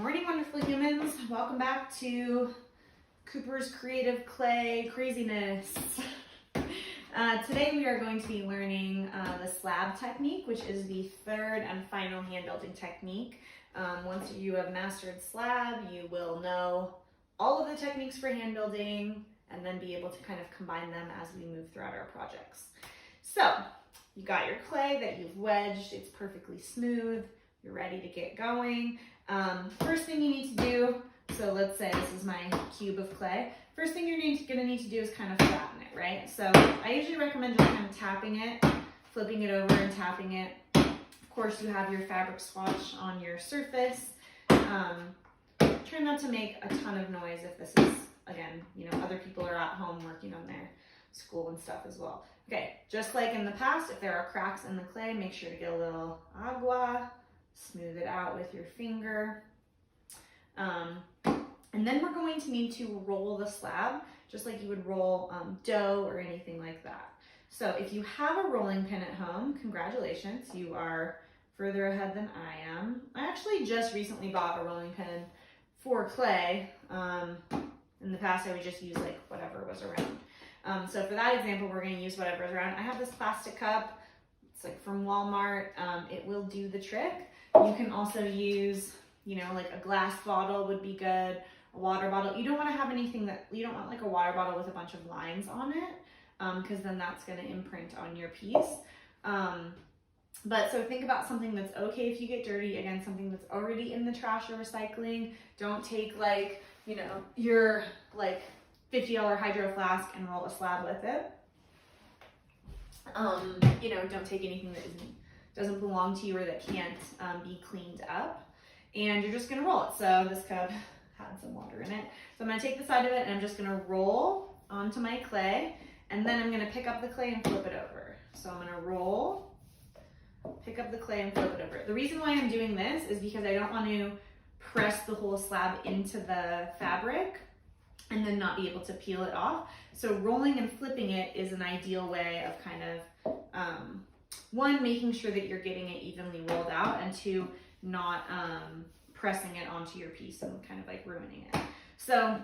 morning, wonderful humans. Welcome back to Cooper's Creative Clay Craziness. Today we are going to be learning the slab technique, which is the third and final hand building technique. Once you have mastered slab, you will know all of the techniques for hand building and then be able to kind of combine them as we move throughout our projects. So you got your clay that you've wedged, it's perfectly smooth, you're ready to get going. First thing you need to do, so let's say this is my cube of clay. First thing you're gonna need to do is kind of flatten it, right? So I usually recommend just kind of tapping it, flipping it over and tapping it. Of course, you have your fabric swatch on your surface. Try not to make a ton of noise if this is, again, other people are at home working on their school and stuff as well. Okay, just like in the past, if there are cracks in the clay, make sure to get a little agua, smooth it out with your finger. And then we're going to need to roll the slab, just like you would roll dough or anything like that. So if you have a rolling pin at home, congratulations, you are further ahead than I am. I actually just recently bought a rolling pin for clay. In the past, I would just use like whatever was around. So for that example, we're going to use whatever is around. I have this plastic cup. It's like from Walmart. It will do the trick. You can also use, like a glass bottle would be good, a water bottle. You don't want to have anything you don't want like a water bottle with a bunch of lines on it, because then that's going to imprint on your piece. But so think about something that's okay if you get dirty. Again, something that's already in the trash or recycling. Don't take like, your like $50 hydro flask and roll a slab with it. Don't take anything that doesn't belong to you or that can't be cleaned up. And you're just gonna roll it. So this cup had some water in it. So I'm gonna take the side of it and I'm just gonna roll onto my clay, and then I'm gonna pick up the clay and flip it over. So I'm gonna roll, pick up the clay and flip it over. The reason why I'm doing this is because I don't want to press the whole slab into the fabric and then not be able to peel it off. So rolling and flipping it is an ideal way of kind of, one, making sure that you're getting it evenly rolled out, and two, not pressing it onto your piece and kind of like ruining it. So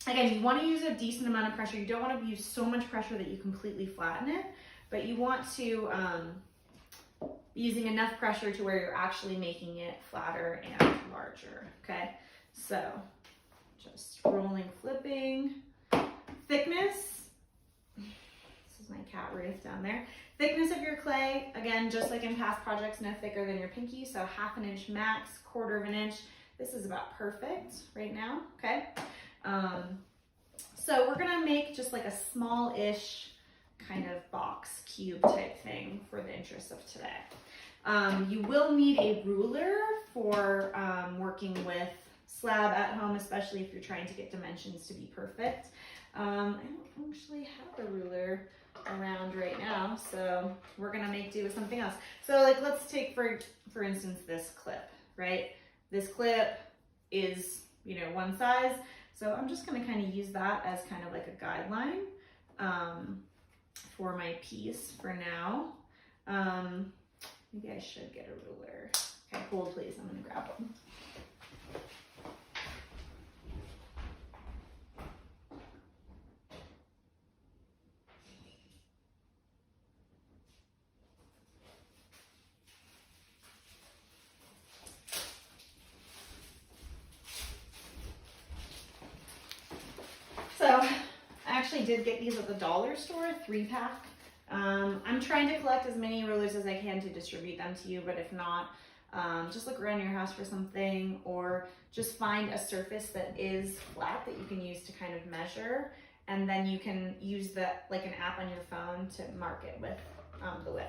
again, you want to use a decent amount of pressure. You don't want to use so much pressure that you completely flatten it, but you want to be using enough pressure to where you're actually making it flatter and larger, okay? So just rolling, flipping. Thickness, this is my cat Ruth down there. Thickness of your clay, again, just like in past projects, no thicker than your pinky, so 1/2 inch max, 1/4 inch. This is about perfect right now, okay? So we're gonna make just like a small-ish kind of box, cube type thing for the interest of today. You will need a ruler for working with slab at home, especially if you're trying to get dimensions to be perfect. I don't actually have a ruler around right now, so we're gonna make do with something else. So like, let's take for instance this clip, right? This clip is, one size, so I'm just gonna kind of use that as kind of like a guideline for my piece for now. Maybe I should get a ruler. Okay, hold please, I'm gonna grab one. So I actually did get these at the dollar store, 3-pack. I'm trying to collect as many rulers as I can to distribute them to you, but if not, just look around your house for something, or just find a surface that is flat that you can use to kind of measure, and then you can use an app on your phone to mark it with the width.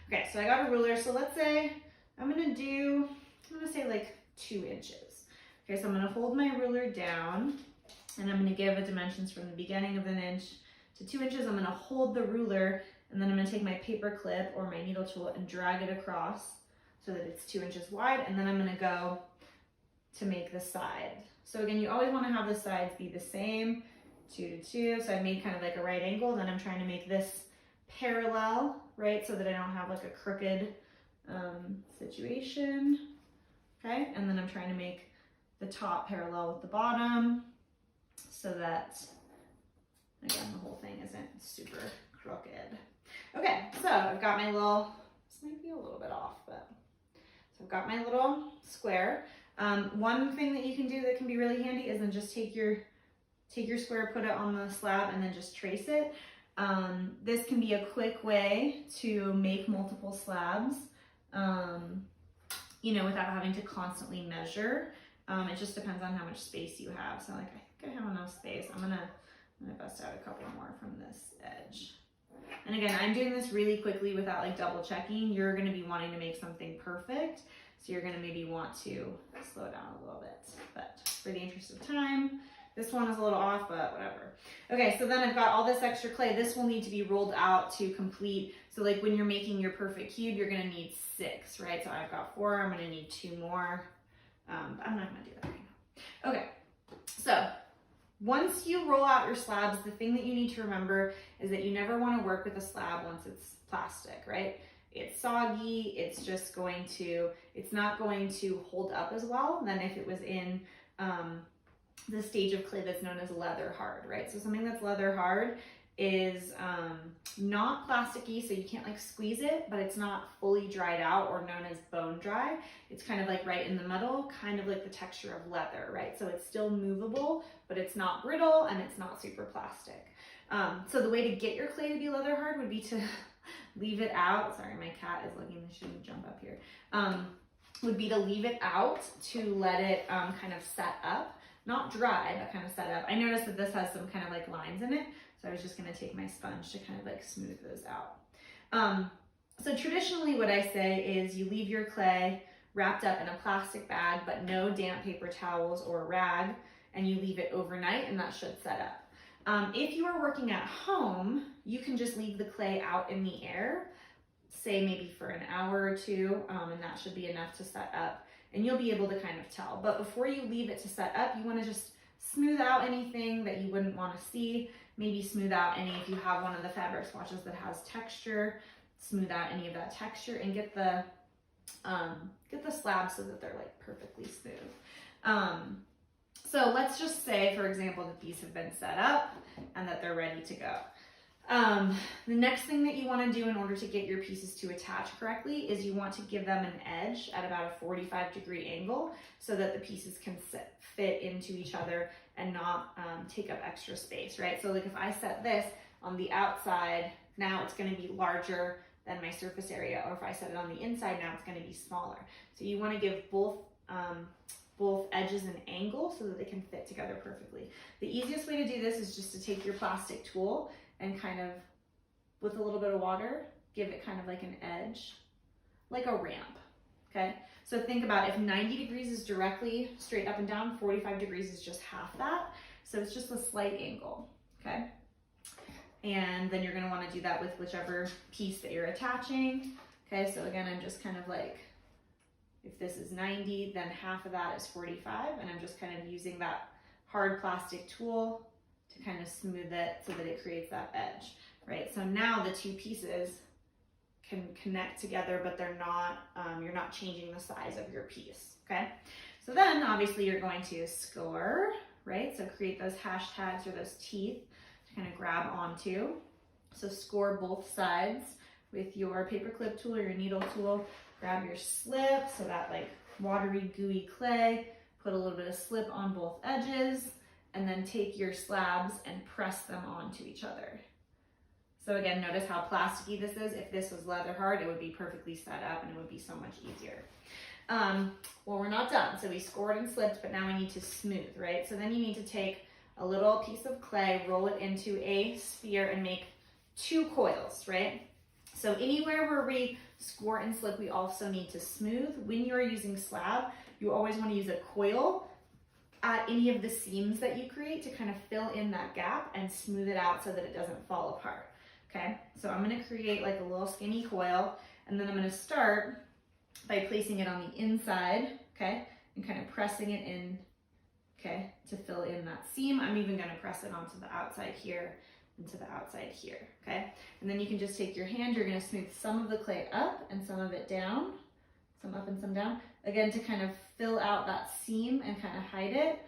Okay, so I got a ruler. So let's say I'm gonna say like 2 inches. Okay, so I'm gonna hold my ruler down, and I'm gonna give a dimensions from the beginning of 1 inch to 2 inches. I'm gonna hold the ruler, and then I'm gonna take my paper clip or my needle tool and drag it across so that it's 2 inches wide, and then I'm gonna go to make the side. So again, you always wanna have the sides be the same, 2 to 2. So I've made kind of like a right angle, then I'm trying to make this parallel, right? So that I don't have like a crooked situation, okay? And then I'm trying to make the top parallel with the bottom so that, again, the whole thing isn't super crooked. Okay, so I've got my little, this might be a little bit off, but, so I've got my little square. One thing that you can do that can be really handy is then just take your square, put it on the slab, and then just trace it. This can be a quick way to make multiple slabs, you know, without having to constantly measure. It just depends on how much space you have. So like, I think I have enough space. I'm gonna bust out a couple more from this edge. And again, I'm doing this really quickly without like double checking. You're gonna be wanting to make something perfect. So you're gonna maybe want to slow down a little bit, but for the interest of time, this one is a little off, but whatever. Okay, so then I've got all this extra clay. This will need to be rolled out to complete. So like when you're making your perfect cube, you're gonna need 6, right? So I've got 4, I'm gonna need 2 more. But I'm not gonna do that right now. Okay, so once you roll out your slabs, the thing that you need to remember is that you never wanna work with a slab once it's plastic, right? It's soggy, it's just going to, it's not going to hold up as well than if it was in the stage of clay that's known as leather hard, right? So something that's leather hard is not plasticky, so you can't like squeeze it, but it's not fully dried out or known as bone dry. It's kind of like right in the middle, kind of like the texture of leather, right? So it's still movable, but it's not brittle and it's not super plastic. So the way to get your clay to be leather hard would be to leave it out. Sorry, my cat is looking, I shouldn't jump up here. Would be to leave it out to let it kind of set up. Not dry, but kind of set up. I noticed that this has some kind of like lines in it, so I was just gonna take my sponge to kind of like smooth those out. So traditionally what I say is you leave your clay wrapped up in a plastic bag, but no damp paper towels or a rag, and you leave it overnight and that should set up. If you are working at home, you can just leave the clay out in the air, say maybe for an hour or 2, and that should be enough to set up. And you'll be able to kind of tell. But before you leave it to set up, you want to just smooth out anything that you wouldn't want to see. Maybe smooth out any, if you have one of the fabric swatches that has texture, smooth out any of that texture and get the slabs so that they're like perfectly smooth. So let's just say, for example, that these have been set up and that they're ready to go. The next thing that you want to do in order to get your pieces to attach correctly is you want to give them an edge at about a 45-degree angle so that the pieces can fit into each other and not take up extra space, right? So like if I set this on the outside, now it's going to be larger than my surface area, or if I set it on the inside, now it's going to be smaller. So you want to give both edges an angle so that they can fit together perfectly. The easiest way to do this is just to take your plastic tool and kind of, with a little bit of water, give it kind of like an edge, like a ramp, okay? So think about if 90 degrees is directly straight up and down, 45 degrees is just half that. So it's just a slight angle, okay? And then you're gonna wanna do that with whichever piece that you're attaching. Okay, so again, I'm just kind of like, if this is 90, then half of that is 45, and I'm just kind of using that hard plastic tool to kind of smooth it so that it creates that edge, right? So now the two pieces can connect together, but they're not, you're not changing the size of your piece, okay? So then obviously you're going to score, right? So create those hashtags or those teeth to kind of grab onto. So score both sides with your paper clip tool or your needle tool. Grab your slip, so that like watery, gooey clay, put a little bit of slip on both edges, and then take your slabs and press them onto each other. So again, notice how plasticky this is. If this was leather hard, it would be perfectly set up and it would be so much easier. Well, we're not done. So we scored and slipped, but now we need to smooth, right? So then you need to take a little piece of clay, roll it into a sphere and make 2 coils, right? So anywhere where we score and slip, we also need to smooth. When you're using slab, you always want to use a coil at any of the seams that you create to kind of fill in that gap and smooth it out so that it doesn't fall apart, okay? So I'm going to create like a little skinny coil, and then I'm going to start by placing it on the inside, okay, and kind of pressing it in, okay, to fill in that seam. I'm even going to press it onto the outside here and to the outside here, okay? And then you can just take your hand, you're going to smooth some of the clay up and some of it down some up and some down. Again, to kind of fill out that seam and kind of hide it.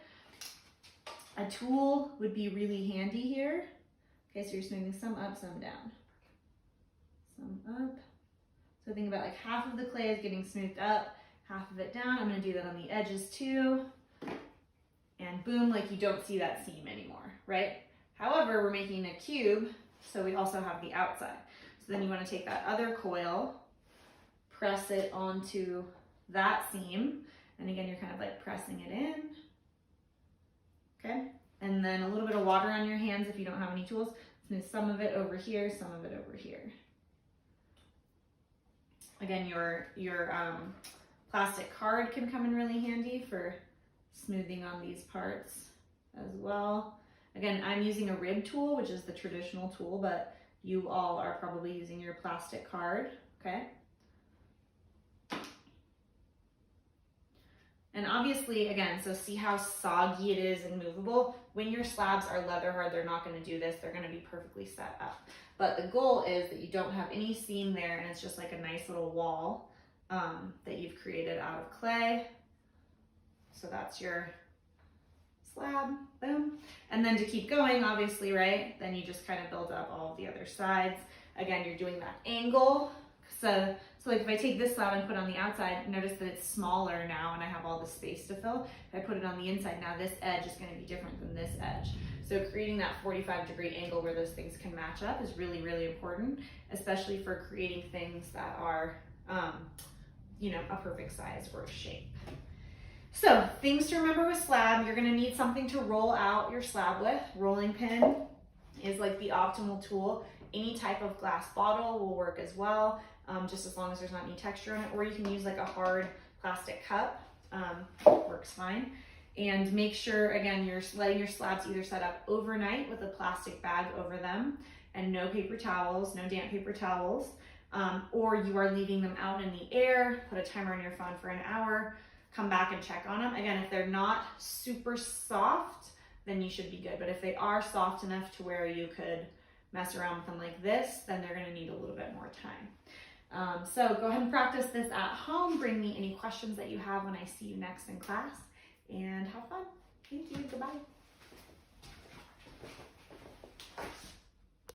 A tool would be really handy here. Okay, so you're smoothing some up, some down. Some up. So think about like half of the clay is getting smoothed up, half of it down. I'm gonna do that on the edges too. And boom, like you don't see that seam anymore, right? However, we're making a cube, so we also have the outside. So then you wanna take that other coil, press it onto that seam. And again, you're kind of like pressing it in. Okay, and then a little bit of water on your hands if you don't have any tools. Smooth some of it over here, some of it over here. Again, your plastic card can come in really handy for smoothing on these parts as well. Again, I'm using a rib tool, which is the traditional tool, but you all are probably using your plastic card, okay? And obviously, again, so see how soggy it is and movable. When your slabs are leather hard, they're not gonna do this. They're gonna be perfectly set up. But the goal is that you don't have any seam there and it's just like a nice little wall that you've created out of clay. So that's your slab, boom. And then to keep going, obviously, right? Then you just kind of build up all of the other sides. Again, you're doing that angle. So like if I take this slab and put it on the outside, notice that it's smaller now and I have all the space to fill. If I put it on the inside, now this edge is going to be different than this edge. So creating that 45-degree angle where those things can match up is really, really important, especially for creating things that are, you know, a perfect size or shape. So things to remember with slab, you're going to need something to roll out your slab with. Rolling pin is like the optimal tool. Any type of glass bottle will work as well. Just as long as there's not any texture on it, or you can use like a hard plastic cup, works fine. And make sure, again, you're letting your slabs either set up overnight with a plastic bag over them and no paper towels, no damp paper towels, or you are leaving them out in the air, put a timer on your phone for an hour, come back and check on them. Again, if they're not super soft, then you should be good. But if they are soft enough to where you could mess around with them like this, then they're gonna need a little bit more time. So go ahead and practice this at home. Bring me any questions that you have when I see you next in class, and have fun. Thank you. Goodbye.